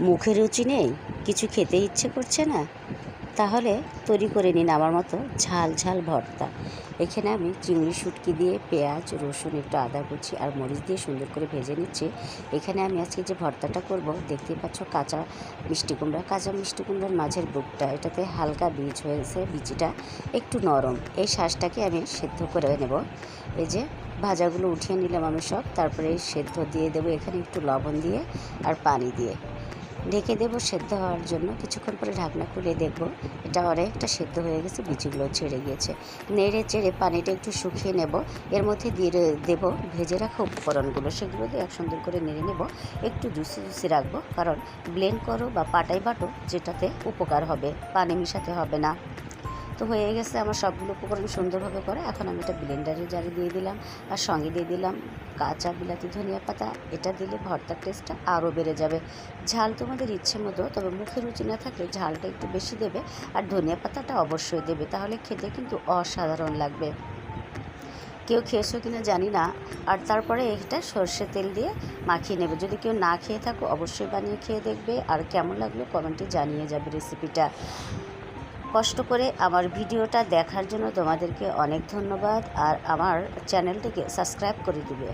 মুখে রুচি নেই, কিছু খেতে ইচ্ছে করছে না, তাহলে তৈরি করে নিন আমার মতো ঝাল ঝাল ভর্তা। এখানে আমি চিংড়ি শুটকি দিয়ে পেঁয়াজ, রসুন, একটু আদা কুচি আর মরিচ দিয়ে সুন্দর করে ভেজে নিচ্ছি। এখানে আমি আজকে যে ভর্তাটা করব, দেখতেই পাচ্ছ কাঁচা মিষ্টি কুমড়া। কাঁচা মিষ্টি কুমড়ার মাঝের বুকটা, এটাতে হালকা বীজ হয়েছে, বিচিটা একটু নরম। এই শাঁসটাকে আমি সেদ্ধ করে নেব। এই যে ভাজাগুলো উঠিয়ে নিলাম আমি সব, তারপরে সেদ্ধ দিয়ে দেবো এখানে একটু লবণ দিয়ে আর পানি দিয়ে ঢেকে দেবো সেদ্ধ হওয়ার জন্য। কিছুক্ষণ পরে ঢাকনা খুলে দেখব এটা অনেকটা সেদ্ধ হয়ে গেছে, বিচিগুলো ছেড়ে গিয়েছে। নেড়ে চেড়ে পানিটা একটু শুকিয়ে নেব। এর মধ্যে দিয়ে দেব ভেজে রাখা উপকরণগুলো, সেগুলো দিয়ে এক সুন্দর করে নেড়ে নেব। একটু জুসি জুসি রাখবো, কারণ ব্লেন্ড করো বা পাটাই বাটো, যেটাতে উপকার হবে, পানি মিশাতে হবে না। তো হয়ে গেছে আমার সবগুলো উপকরণ সুন্দরভাবে করে। এখন আমি এটা ব্লেন্ডারের জারে দিয়ে দিলাম, আর সঙ্গে দিয়ে দিলাম কাঁচা বিলাতি, ধনিয়া পাতা। এটা দিলে ভর্তার টেস্টটা আরও বেড়ে যাবে। ঝাল তোমাদের ইচ্ছে মতো, তবে মুখে রুচি না থাকলে ঝালটা একটু বেশি দেবে, আর ধনিয়া পাতাটা অবশ্যই দেবে, তাহলে খেতে কিন্তু অসাধারণ লাগবে। কেউ খেয়েছো কিনা জানি না। আর তারপরে এটা সর্ষের তেল দিয়ে মাখিয়ে নেবে। যদি কেউ না খেয়ে থাকো অবশ্যই বানিয়ে খেয়ে দেখবে, আর কেমন লাগলো কমেন্টে জানিয়ে যাবে রেসিপিটা। কষ্ট করে আমার ভিডিওটা দেখার জন্য তোমাদেরকে অনেক ধন্যবাদ, আর আমার চ্যানেলটিকে সাবস্ক্রাইব করে দিবে।